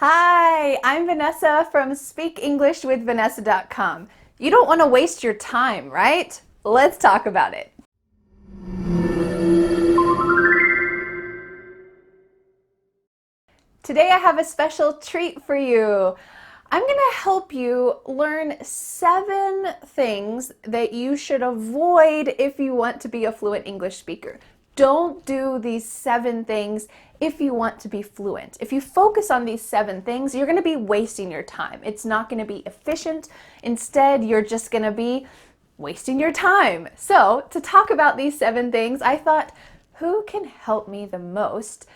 Hi, I'm Vanessa from SpeakEnglishWithVanessa.com. You don't want to waste your time, right? Let's talk about it. Today I have a special treat for you. I'm going to help you learn 7 things that you should avoid if you want to be a fluent English speaker. Don't do these 7 things if you want to be fluent. If you focus on these 7 things, you're going to be wasting your time. It's not going to be efficient. Instead, you're just going to be wasting your time. So, to talk about these 7 things, I thought, who can help me the most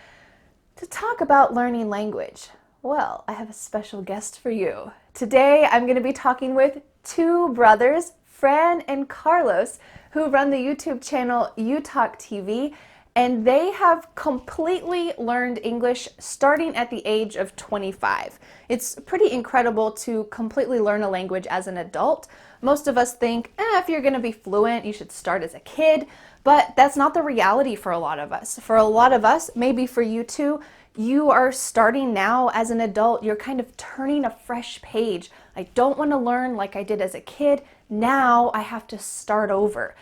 to talk about learning language? Well, I have a special guest for you. Today, I'm going to be talking with 2 brothers, Fran and Carlos, who run the YouTube channel You Talk TV, and they have completely learned English starting at the age of 25. It's pretty incredible to completely learn a language as an adult. Most of us think, if you're going to be fluent, you should start as a kid, but that's not the reality for a lot of us. For a lot of us, maybe for you too, you are starting now as an adult. You're kind of turning a fresh page. I don't want to learn like I did as a kid. Now I have to start over.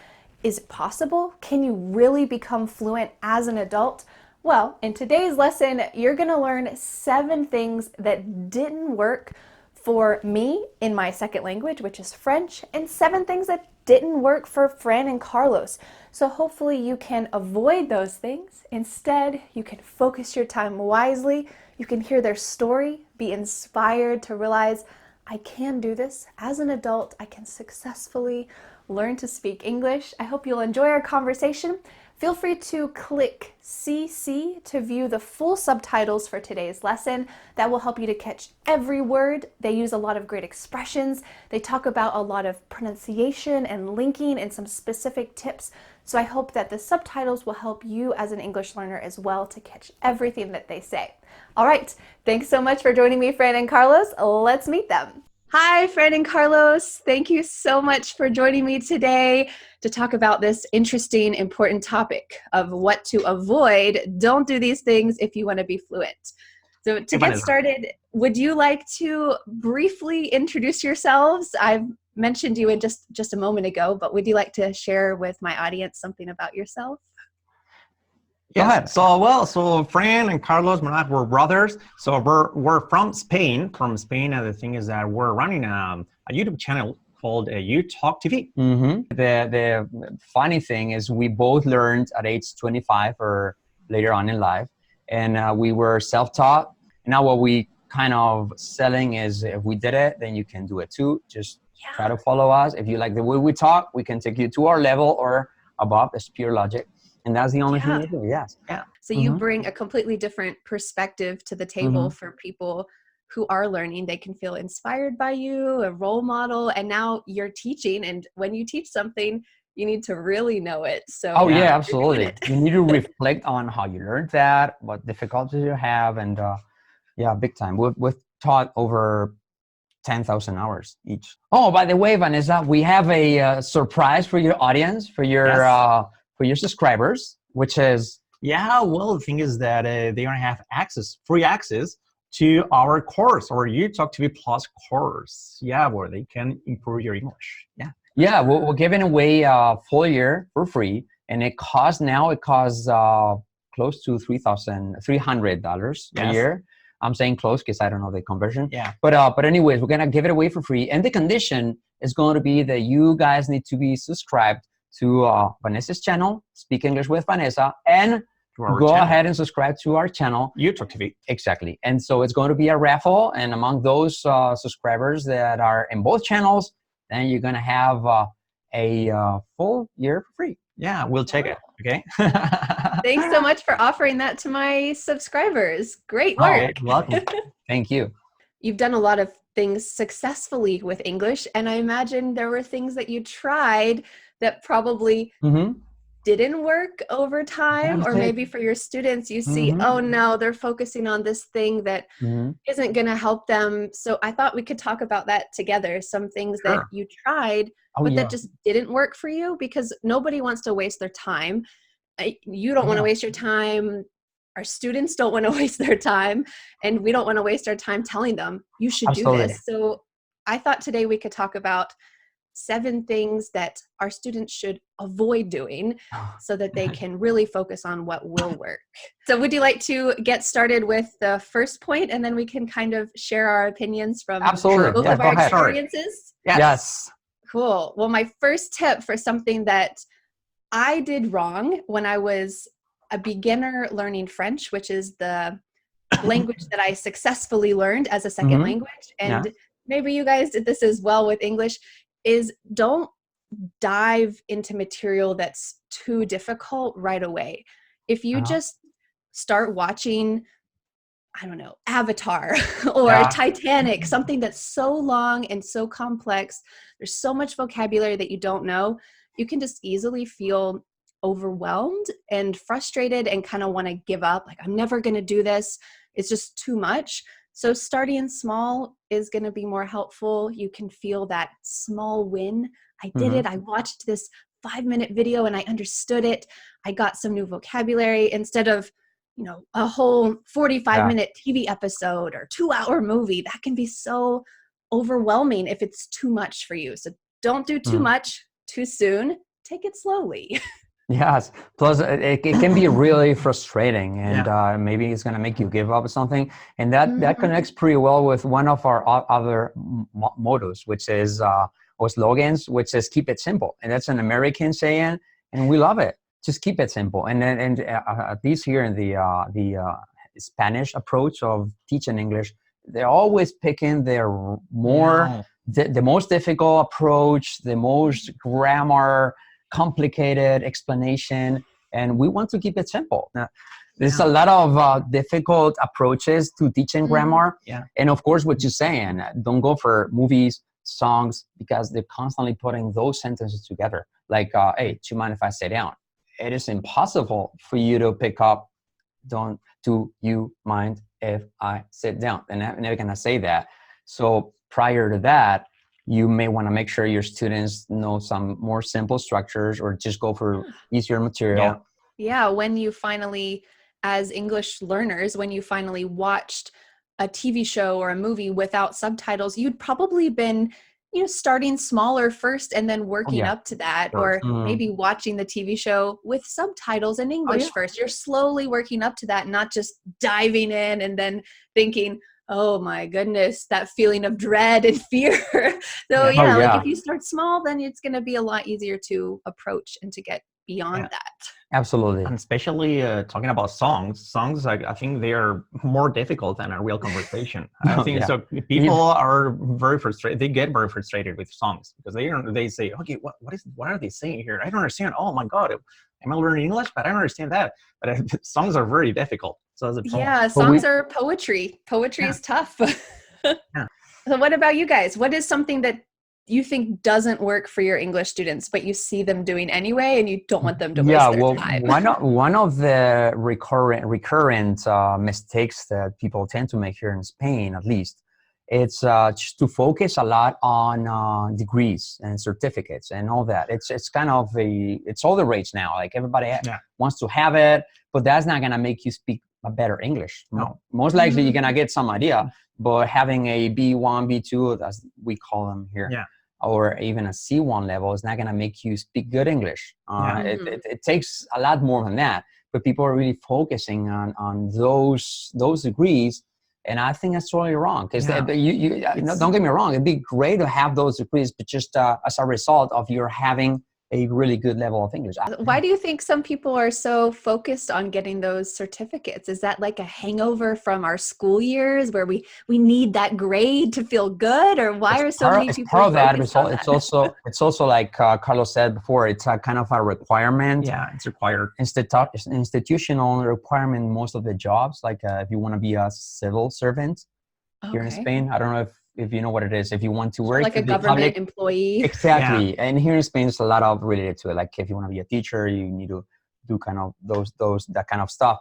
Is it possible? Can you really become fluent as an adult? Well, in today's lesson, you're going to learn 7 things that didn't work for me in my second language, which is French, and 7 things that didn't work for Fran and Carlos. So hopefully you can avoid those things. Instead, you can focus your time wisely. You can hear their story, be inspired to realize, I can do this. As an adult, I can successfully learn to speak English. I hope you'll enjoy our conversation. Feel free to click CC to view the full subtitles for today's lesson. That will help you to catch every word. They use a lot of great expressions. They talk about a lot of pronunciation and linking and some specific tips. So I hope that the subtitles will help you as an English learner as well to catch everything that they say. All right, thanks so much for joining me, Fran and Carlos. Let's meet them. Hi, Fran and Carlos. Thank you so much for joining me today to talk about this interesting, important topic of what to avoid. Don't do these things if you want to be fluent. So to get started, would you like to briefly introduce yourselves? I've mentioned you in just a moment ago, but would you like to share with my audience something about yourself? Yes. Go ahead. So Fran and Carlos we're brothers. So we're from Spain. And the thing is that we're running a YouTube channel called You Talk TV. The funny thing is we both learned at age 25 or later on in life, and we were self-taught. Now what we kind of selling is if we did it, then you can do it too. Just try to follow us. If you like the way we talk, we can take you to our level or above. It's pure logic. And that's the only thing you do, yes. Yeah. So you bring a completely different perspective to the table for people who are learning. They can feel inspired by you, a role model, and now you're teaching. And when you teach something, you need to really know it. So yeah, absolutely. You need to reflect on how you learned that, what difficulties you have, and yeah, big time. We've taught over 10,000 hours each. Oh, by the way, Vanessa, we have a surprise for your audience, for your subscribers, which is, the thing is that they're going to have free access to our course, our You Talk TV Plus course, where they can improve your English. We're giving away a full year for free, and it costs close to $300 a year. I'm saying close because I don't know the conversion. But anyways, we're going to give it away for free. And the condition is going to be that you guys need to be subscribed to Vanessa's channel, Speak English with Vanessa, and go ahead and subscribe to our channel, You Talk TV. Exactly. And so it's going to be a raffle, and among those subscribers that are in both channels, then you're going to have a full year for free. Yeah, we'll take it. Okay. Thanks so much for offering that to my subscribers. Great work. Welcome. Thank you. You've done a lot of things successfully with English, and I imagine there were things that you tried that probably didn't work over time, or maybe for your students, you see, oh no, they're focusing on this thing that isn't going to help them. So I thought we could talk about that together. Some things that you tried, but that just didn't work for you, because nobody wants to waste their time. You don't want to waste your time. our students don't want to waste their time, and we don't want to waste our time telling them you should do Absolutely. this. So I thought today we could talk about 7 things that our students should avoid doing so that they can really focus on what will work. So would you like to get started with the first point, and then we can kind of share our opinions from Absolutely. both Yeah, of go our ahead. experiences? Yes. Cool. Well, my first tip for something that I did wrong when I was a beginner learning French, which is the language that I successfully learned as a second language, and maybe you guys did this as well with English, is don't dive into material that's too difficult right away. If you just start watching, I don't know, Avatar or Titanic, something that's so long and so complex, there's so much vocabulary that you don't know, you can just easily feel overwhelmed and frustrated and kind of want to give up. Like, I'm never going to do this. It's just too much. So starting small is going to be more helpful. You can feel that small win. I did it. I watched this 5-minute video and I understood it. I got some new vocabulary instead of, you know, a whole 45-minute TV episode or 2-hour movie. That can be so overwhelming if it's too much for you. So don't do too much too soon. Take it slowly. Yes. Plus, it can be really frustrating, and maybe it's going to make you give up or something. And that connects pretty well with one of our other mottos, which is or slogans, which is "keep it simple." And that's an American saying, and we love it. Just keep it simple. And at least here in the Spanish approach of teaching English, they're always picking their the most difficult approach, the most grammar complicated explanation, and we want to keep it simple. Now, there's a lot of difficult approaches to teaching grammar, and of course what you're saying, don't go for movies, songs, because they're constantly putting those sentences together, like hey, do you mind if I sit down? It is impossible for you to pick up do you mind if I sit down? And I'm never gonna say that. So prior to that, you may want to make sure your students know some more simple structures, or just go for easier material. Yeah, when you finally, as English learners, when you finally watched a TV show or a movie without subtitles, you'd probably been, you know, starting smaller first and then working up to that, or maybe watching the TV show with subtitles in English first. You're slowly working up to that, not just diving in and then thinking, oh my goodness, that feeling of dread and fear. So like if you start small, then it's going to be a lot easier to approach and to get beyond that. Absolutely. And especially talking about songs, I think they are more difficult than a real conversation. I think so. People are very frustrated. They get very frustrated with songs because they say, okay, what are they saying here? I don't understand. Oh my God, am I learning English? But I don't understand that. But songs are very difficult. So as a songs are poetry. Poetry is tough. So what about you guys? What is something that you think doesn't work for your English students, but you see them doing anyway, and you don't want them to waste their time? One of the recurrent mistakes that people tend to make here in Spain, at least, it's just to focus a lot on degrees and certificates and all that. It's kind of it's all the rage now. Like everybody wants to have it, but that's not gonna make you speak a better English. No, most likely you're gonna get some idea, but having a B1, B2, as we call them here, or even a C1 level is not going to make you speak good English. It takes a lot more than that, but people are really focusing on those degrees, and I think that's totally wrong. Because don't get me wrong, it'd be great to have those degrees, but just as a result of your having a really good level of English. Why do you think some people are so focused on getting those certificates? Is that like a hangover from our school years where we need that grade to feel good? Or why are so many people part of that? Focused on that? It's also like Carlos said before, it's a kind of a requirement. Yeah, it's required. Institutional requirement, most of the jobs, like if you want to be a civil servant here in Spain. I don't know if you know what it is. If you want to work like a government employee. Exactly. Yeah. And here in Spain, there's a lot of related to it. Like if you want to be a teacher, you need to do kind of that kind of stuff.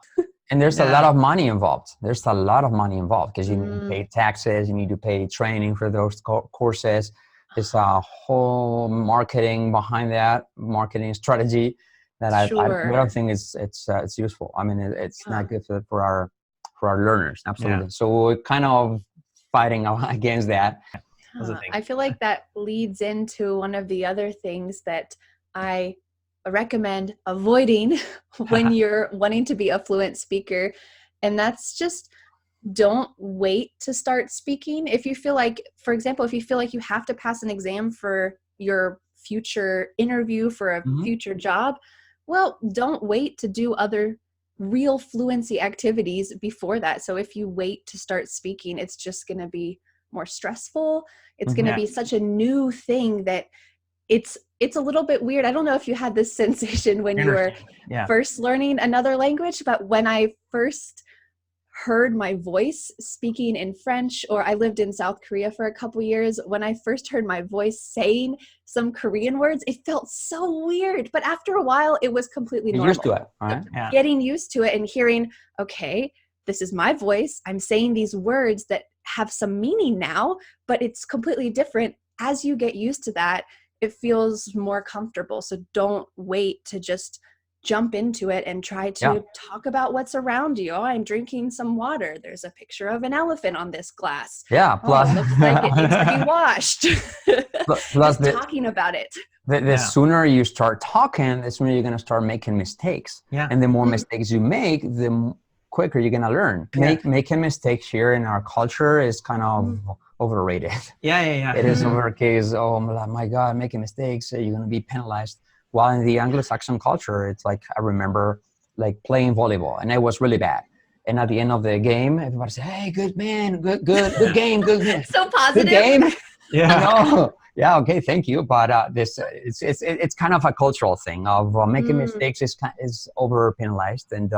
And there's a lot of money involved. There's a lot of money involved because you need to pay taxes, you need to pay training for those courses. There's a whole marketing behind that, marketing strategy. that I Sure. don't think it's useful. I mean, it's not good for our learners. Absolutely. Yeah. So we're kind of fighting against that. That's the thing. I feel like that leads into one of the other things that I recommend avoiding when you're wanting to be a fluent speaker. And that's just don't wait to start speaking. If you feel like, for example, if you feel like you have to pass an exam for your future interview for a future job, well, don't wait to do other real fluency activities before that. So if you wait to start speaking, it's just going to be more stressful. It's going to be such a new thing that it's a little bit weird. I don't know if you had this sensation when you were first learning another language, but when I first heard my voice speaking in French, or I lived in South Korea for a couple years, when I first heard my voice saying some Korean words, it felt so weird. But after a while, it was completely normal. Used to it, right? Yeah. Getting used to it and hearing, okay, this is my voice. I'm saying these words that have some meaning now, but it's completely different. As you get used to that, it feels more comfortable. So don't wait to just jump into it and try to talk about what's around you. Oh, I'm drinking some water. There's a picture of an elephant on this glass. Yeah. Plus, it looks like it needs to be washed. Plus, talking about it. The sooner you start talking, the sooner you're going to start making mistakes. Yeah. And the more mistakes you make, the quicker you're going to learn. Making mistakes here in our culture is kind of overrated. Yeah. It is overcase. Oh my God, making mistakes, you're going to be penalized. While in the Anglo-Saxon culture, it's like, I remember like playing volleyball and it was really bad. And at the end of the game, everybody said, hey, good man, good game, good game. So positive. Good game. Yeah. Yeah, okay, thank you. But it's kind of a cultural thing of making mistakes is over penalized. And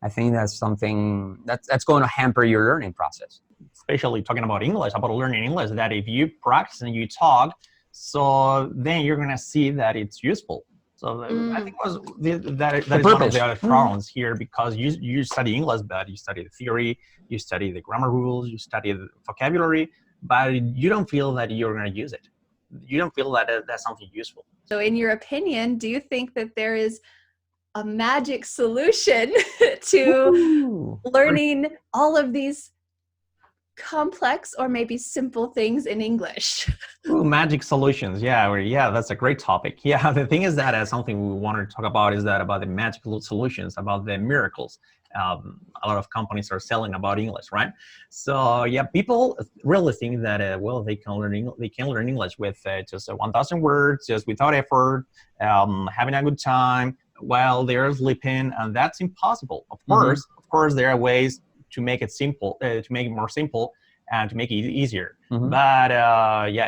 I think that's something that's going to hamper your learning process. Especially talking about English, about learning English, that if you practice and you talk, so then you're going to see that it's useful. So I think that is one of the other problems here, because you study English, but you study the theory, you study the grammar rules, you study the vocabulary, but you don't feel that you're going to use it. You don't feel that that's something useful. So in your opinion, do you think that there is a magic solution to learning all of these complex or maybe simple things in English? Ooh, magic solutions. Yeah, that's a great topic. Yeah, the thing is that something we want to talk about is that about the magical solutions, about the miracles. A lot of companies are selling about English, right? So yeah, people really think that they can learn English with just 1,000 words, just without effort, having a good time while they're sleeping, and that's impossible. Of course, there are ways to make it simple, to make it more simple, and to make it easier. But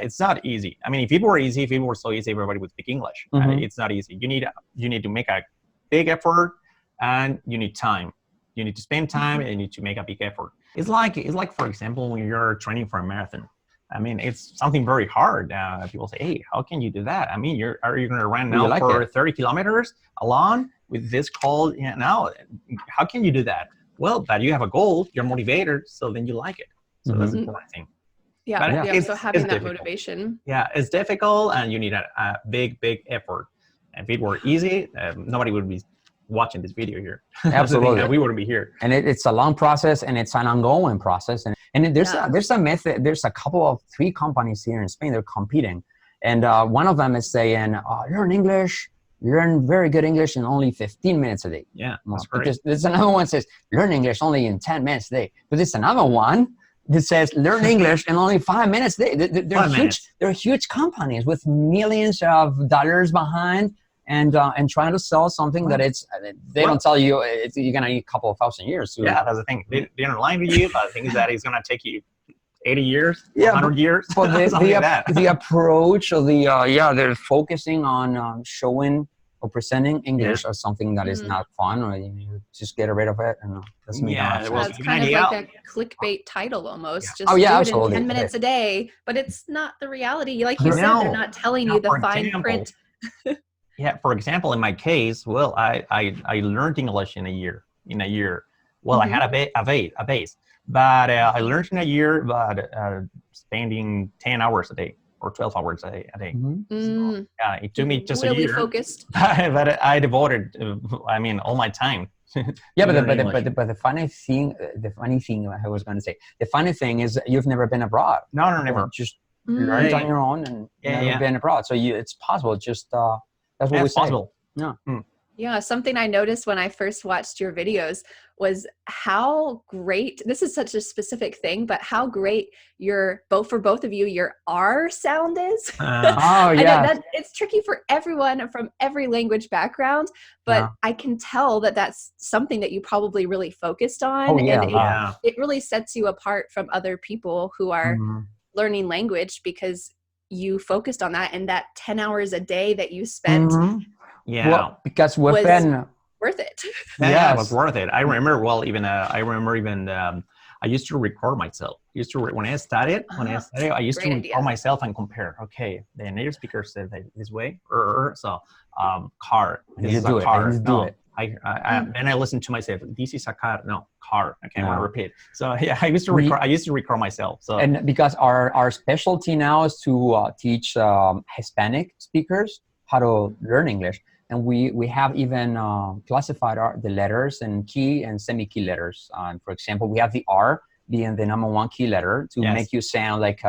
it's not easy. I mean, if it were easy, if it were so easy, everybody would speak English. It's not easy. You need to make a big effort, and you need time. You need to spend time, and you need to make a big effort. It's like, for example, when you're training for a marathon. I mean, it's something very hard. People say, hey, how can you do that? I mean, are you going to run now for 30 kilometers alone with this cold? Now, how can you do that? Well, but you have a goal, you're motivated, so then you like it. So that's the important thing. So having that motivation. Yeah, it's difficult, and you need a big effort. If it were easy, nobody would be watching this video here. Absolutely. We wouldn't be here. And it's a long process, and it's an ongoing process. And there's a method. There's a couple of 3 companies here in Spain. They're competing, and one of them is saying, learn English. Learn very good English in only 15 minutes a day. Yeah, that's great. There's another one that says, learn English only in 10 minutes a day. But there's another one that says, learn English in only 5 minutes a day. They're huge companies with millions of dollars behind and trying to sell something that they don't tell you you're going to need a couple of thousand years. Yeah, that's the thing. They don't lie to you, but the thing is that it's going to take you 80 years, 100 years. But the approach of they're focusing on showing or presenting English as something that is not fun, or you just get rid of it. And it's kind of like a clickbait title almost. Just do it absolutely. in 10 minutes a day, but it's not the reality. Like you said, they're not telling you the fine print. Yeah, for example, in my case, I learned English in a year. Well, I had a base, but I learned in a year, but spending 10 hours a day or 12 hours a day. Mhm. So, yeah, it took me just a really year. focused. But I devoted, all my time. Yeah, to but learn English. the funny thing, I was going to say, the funny thing is you've never been abroad. No, You never. just learned Yeah, on your own and Yeah, never yeah. been abroad. So it's possible. Just that's what Yeah, we it's say. possible. Yeah. Yeah, something I noticed when I first watched your videos was how great, this is such a specific thing, but how great for both of you, your R sound is. Oh, I know yeah. that it's tricky for everyone from every language background, but Yeah. I can tell that that's something that you probably really focused on. Oh, yeah, And Yeah. it really sets you apart from other people who are Mhm. learning language because you focused on that, and that 10 hours a day that you spent Mhm. Yeah. Well, because we've was been worth it. Yeah, it was Yes. worth it. I remember I used to record myself. When I studied, I used to Great record idea. myself and compare. Okay, the native speaker said that this way, so car. I This need is to do a it. car. I need to do No, it. then I listened to myself. This is a car. No, car. Okay, I want Yeah. to repeat. So yeah, I used to record myself. So And because our specialty now is to teach Hispanic speakers how to learn English, and we have even classified the letters in key and semi-key letters. For example, we have the R being the number one key letter to Yes. make you sound like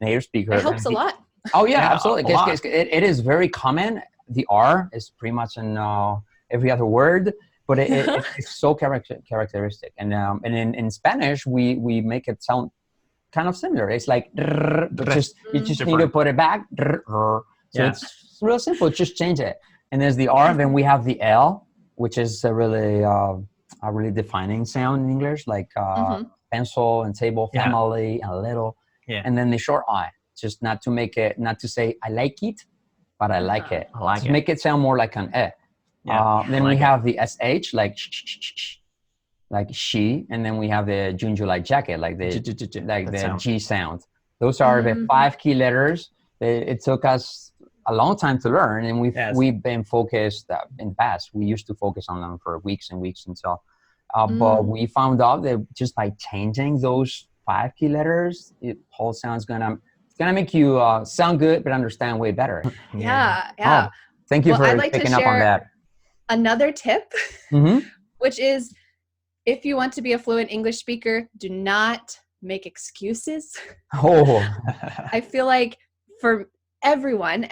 native speaker. It helps a lot. Oh yeah, Yeah, absolutely. a lot. 'Cause it is very common. The R is pretty much in every other word, but it's so characteristic. And in Spanish, we make it sound kind of similar. It's like, but you just need to put it back. So Yeah. it's real simple. Just change it. And there's the R. Then we have the L, which is a really defining sound in English, like pencil and table, Yeah. family, and little. Yeah. And then the short I, just not to say I like it, but I like it. I like to it. make it sound more like an eh. Yeah, Then I we like have the sh, like she, and then we have the junju like jacket, like the That sound. G sound. Those are the 5 key letters. It took us a long time to learn, and we've been focused in the past. We used to focus on them for weeks and weeks until, but we found out that just by changing those 5 key letters, the whole sound's gonna make you sound good but understand way better. Yeah. Oh, thank you Well, for I'd like to picking up on share that. another tip, Mm-hmm. which is if you want to be a fluent English speaker, do not make excuses. Oh, I feel like for everyone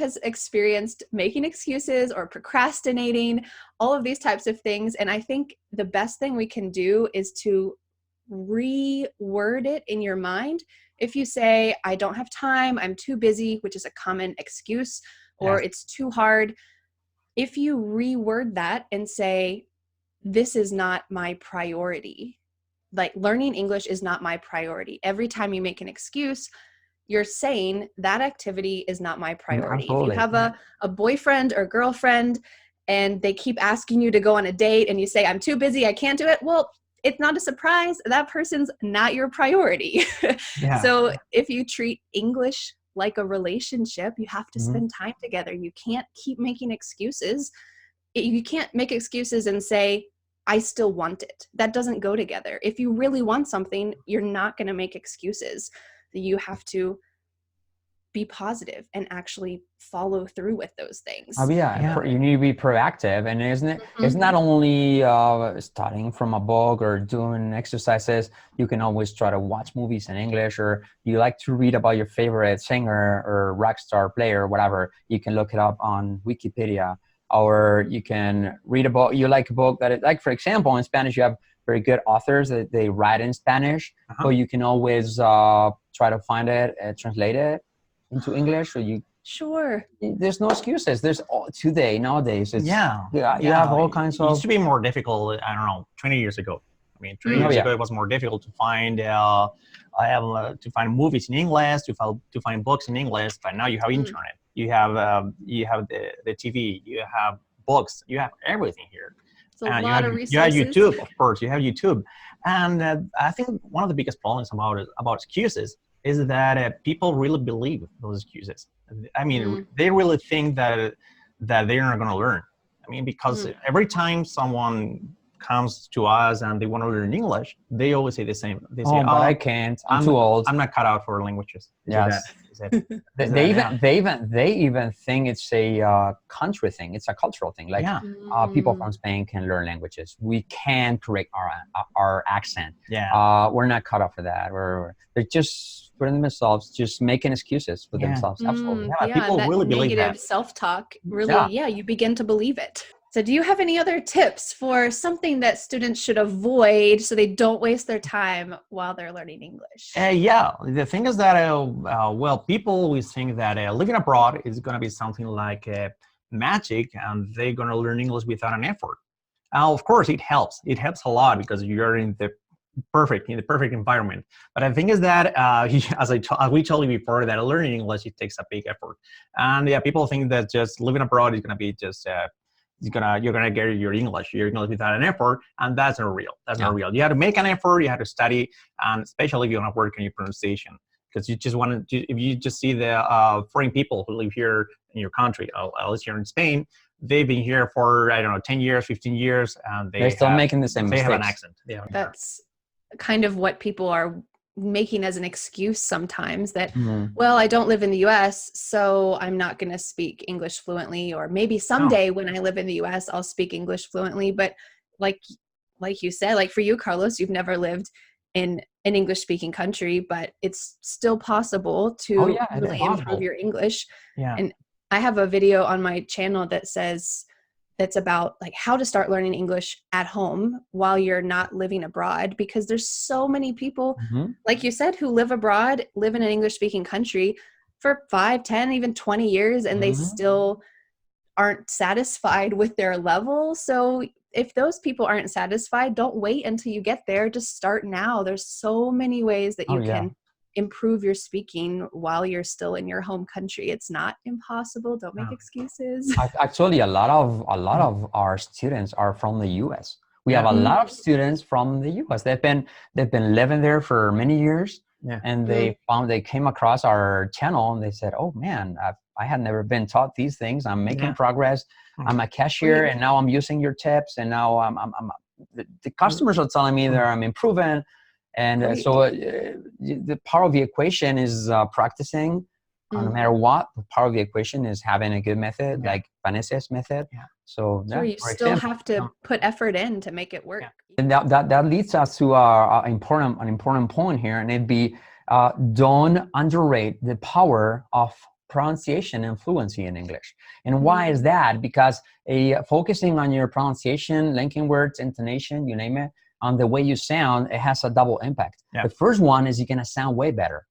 has experienced making excuses or procrastinating, all of these types of things. And I think the best thing we can do is to reword it in your mind. If you say, I don't have time, I'm too busy, which is a common excuse, or it's too hard. If you reword that and say, this is not my priority, like learning English is not my priority. Every time you make an excuse, you're saying that activity is not my priority. Absolutely. If you have a boyfriend or girlfriend and they keep asking you to go on a date and you say, I'm too busy, I can't do it. Well, it's not a surprise. That person's not your priority. Yeah. So if you treat English like a relationship, you have to spend time together. You can't keep making excuses. You can't make excuses and say, I still want it. That doesn't go together. If you really want something, you're not going to make excuses. You have to be positive and actually follow through with those things. You need to be proactive, and isn't it? It's not only studying from a book or doing exercises. You can always try to watch movies in English, or you like to read about your favorite singer or rock star player, whatever. You can look it up on Wikipedia, or you can read about. You like a book like, for example, in Spanish, you have very good authors that they write in Spanish, but you can always try to find it, translate it into English, or there's no excuses. There's nowadays you have all kinds of. It used to be more difficult. I don't know, 20 years ago. I mean, 20 years ago it was more difficult to find movies in English, to find books in English. But now you have internet, you have the TV, you have books, you have everything here. It's a lot of resources. You have YouTube, of course. You have YouTube, and I think one of the biggest problems about excuses is that people really believe those excuses. I mean, they really think that they're not going to learn. I mean, because every time someone comes to us and they want to learn English, they always say the same. They say, Oh, but I can't. I'm too old. I'm not cut out for languages. Yes. They even think it's a country thing. It's a cultural thing. Like people from Spain can learn languages. We can correct our accent. Yeah. We're not cut out for that. They're just for themselves, just making excuses for themselves. Absolutely. Yeah, people that really believe negative that. self-talk really, you begin to believe it. So do you have any other tips for something that students should avoid so they don't waste their time while they're learning English? Yeah, the thing is that, well, people always think that living abroad is going to be something like magic and they're going to learn English without an effort. Of course, it helps. It helps a lot because you're in the perfect environment. But the thing is that, as we told you before, that learning English, it takes a big effort. And yeah, people think that just living abroad is going to be just... you're gonna get your English without an effort, and that's not real. That's not real. You have to make an effort. You have to study, and especially if you want to work on your pronunciation, because you just want to. If you just see the foreign people who live here in your country, at least here in Spain, they've been here for 10 years, 15 years, and they're still making the same mistakes. They have an accent. That's kind of what people are making as an excuse sometimes, that well, I don't live in the US, so I'm not going to speak English fluently, or maybe someday when I live in the US I'll speak English fluently. But like you said, like for you, Carlos, you've never lived in an English speaking country, but it's still possible to really improve your English. And I have a video on my channel that's about like how to start learning English at home while you're not living abroad, because there's so many people, like you said, who live abroad, live in an English speaking country for 5, 10, even 20 years, and they still aren't satisfied with their level. So if those people aren't satisfied, don't wait until you get there. Just start now. There's so many ways that you can improve your speaking while you're still in your home country. It's not impossible. Don't make excuses. Actually, a lot of our students are from the U.S. We have a lot of students from the U.S. They've been living there for many years, and they came across our channel and they said, "Oh man, I had never been taught these things. I'm making progress. I'm a cashier, and now I'm using your tips, and now the customers are telling me that I'm improving." And so the part of the equation is practicing. No matter what, the part of the equation is having a good method, like Vanessa's method. So you still have to put effort in to make it work. And that leads us to an important point here, and it'd be don't underrate the power of pronunciation and fluency in English. And why is that? Because focusing on your pronunciation, linking words, intonation, you name it, on the way you sound, it has a double impact. The first one is you're gonna sound way better.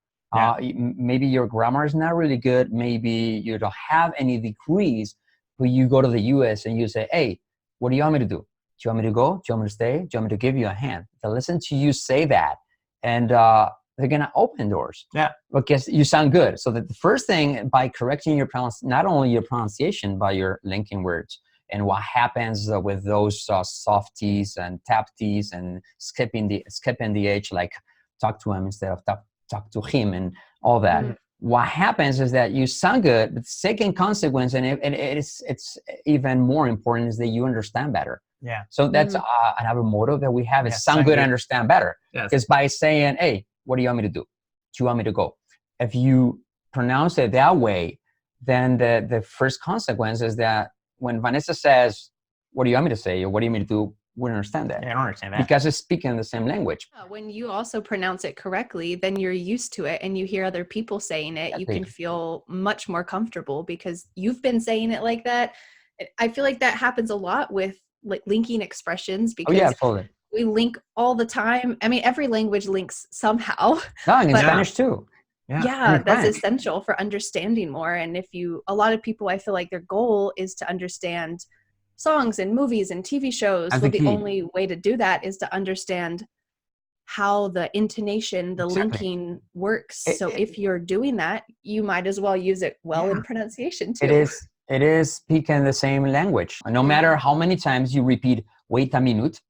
Maybe your grammar is not really good. Maybe you don't have any degrees, but you go to the US and you say, "Hey, what do you want me to do? Do you want me to go? Do you want me to stay? Do you want me to give you a hand?" They listen to you say that, and they're gonna open doors. Because you sound good. So the first thing, by correcting your not only your pronunciation, but your linking words. And what happens with those soft T's and tap T's and skipping the H, like talk to him instead of talk to him and all that. What happens is that you sound good, but the second consequence, and it's even more important, is that you understand better. So that's another motto that we have is sound good, understand better. Because by saying, "Hey, what do you want me to do? Do you want me to go?" If you pronounce it that way, then the first consequence is that when Vanessa says, "What do you want me to say?" or "What do you want me to do?" we don't understand that. I don't understand that. Because it's speaking the same language. When you also pronounce it correctly, then you're used to it, and you hear other people saying it, you can feel much more comfortable because you've been saying it like that. I feel like that happens a lot with like linking expressions, because totally. We link all the time. I mean, every language links somehow. In Spanish too. That's essential for understanding more. And a lot of people, I feel like their goal is to understand songs and movies and TV shows. Well, the only way to do that is to understand how the intonation, the linking works. So if you're doing that, you might as well use it in pronunciation too. It is speaking the same language. No matter how many times you repeat, wait a minute,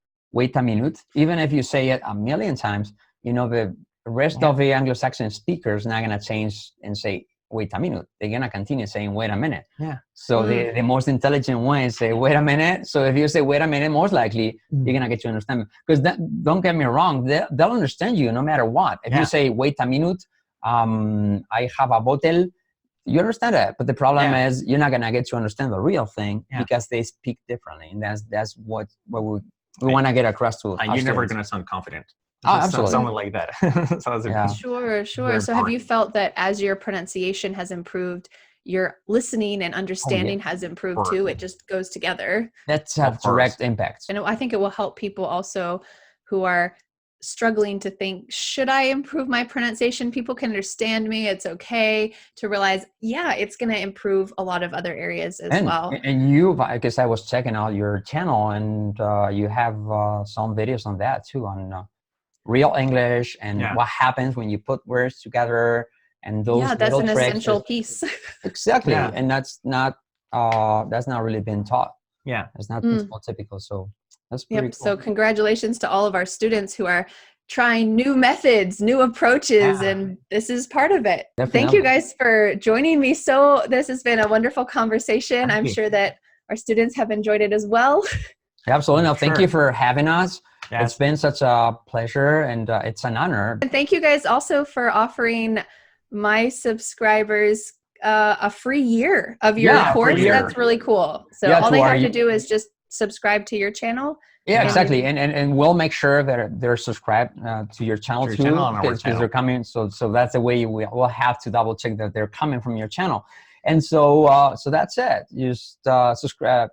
even if you say it a million times, the rest of the Anglo-Saxon speakers not going to change and say, wait a minute. They're gonna continue saying wait a minute. Yeah. So the most intelligent way is say wait a minute. So if you say wait a minute, most likely you're gonna get to understand. Because don't get me wrong, they'll understand you no matter what. If you say wait a minute, I have a bottle. You understand it, but the problem is you're not gonna get to understand the real thing because they speak differently, and that's what we want to get across to. And you're never gonna sound confident. Oh, absolutely. Someone like that. Sure. So have you felt that as your pronunciation has improved, your listening and understanding has improved too? It just goes together. That's a direct impact. And I think it will help people also who are struggling to think, should I improve my pronunciation? People can understand me. It's okay to realize, it's going to improve a lot of other areas as well. And you, I guess I was checking out your channel, and you have some videos on that too, on real English and what happens when you put words together, and those that's an tricks. essential piece. Exactly. And that's not really been taught. It's not typical. So that's pretty cool. So congratulations to all of our students who are trying new methods, new approaches, and this is part of it. Definitely. Thank you guys for joining me. So this has been a wonderful conversation. I'm sure that our students have enjoyed it as well. Absolutely. No, thank you for having us. It's been such a pleasure, and it's an honor. And thank you guys also for offering my subscribers a free year of your course. That's really cool. So all they have to do is just subscribe to your channel. Yeah, exactly. And we'll make sure that they're subscribed to your channel too, because they're coming. So that's the way we'll have to double check that they're coming from your channel. And so that's it. Just subscribe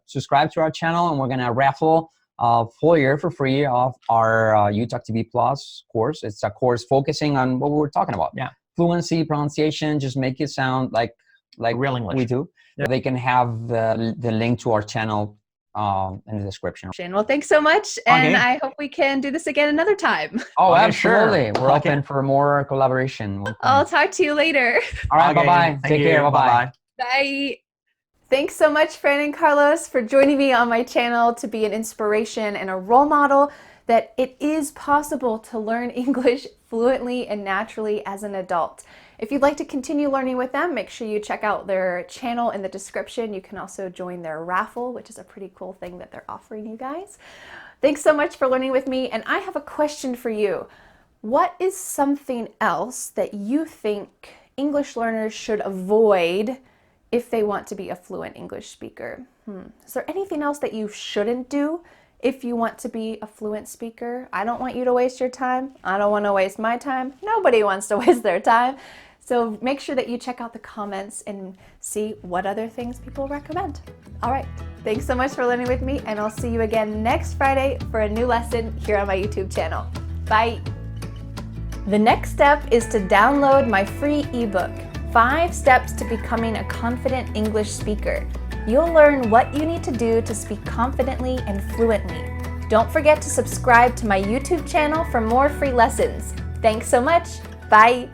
to our channel, and we're gonna raffle a full year for free of our UTalk TV Plus course. It's a course focusing on what we were talking about. Fluency, pronunciation, just make it sound like real English. We do. They can have the link to our channel in the description. Well, thanks so much, and I hope we can do this again another time. Oh, absolutely. We're open for more collaboration. I'll talk to you later. All right, bye-bye. Take care. Bye-bye. Bye. Thanks so much, Fran and Carlos, for joining me on my channel to be an inspiration and a role model that it is possible to learn English fluently and naturally as an adult. If you'd like to continue learning with them, make sure you check out their channel in the description. You can also join their raffle, which is a pretty cool thing that they're offering you guys. Thanks so much for learning with me, and I have a question for you. What is something else that you think English learners should avoid if they want to be a fluent English speaker? Is there anything else that you shouldn't do if you want to be a fluent speaker? I don't want you to waste your time. I don't want to waste my time. Nobody wants to waste their time. So make sure that you check out the comments and see what other things people recommend. All right, thanks so much for learning with me, and I'll see you again next Friday for a new lesson here on my YouTube channel. Bye. The next step is to download my free ebook, 5 Steps to Becoming a Confident English Speaker. You'll learn what you need to do to speak confidently and fluently. Don't forget to subscribe to my YouTube channel for more free lessons. Thanks so much. Bye.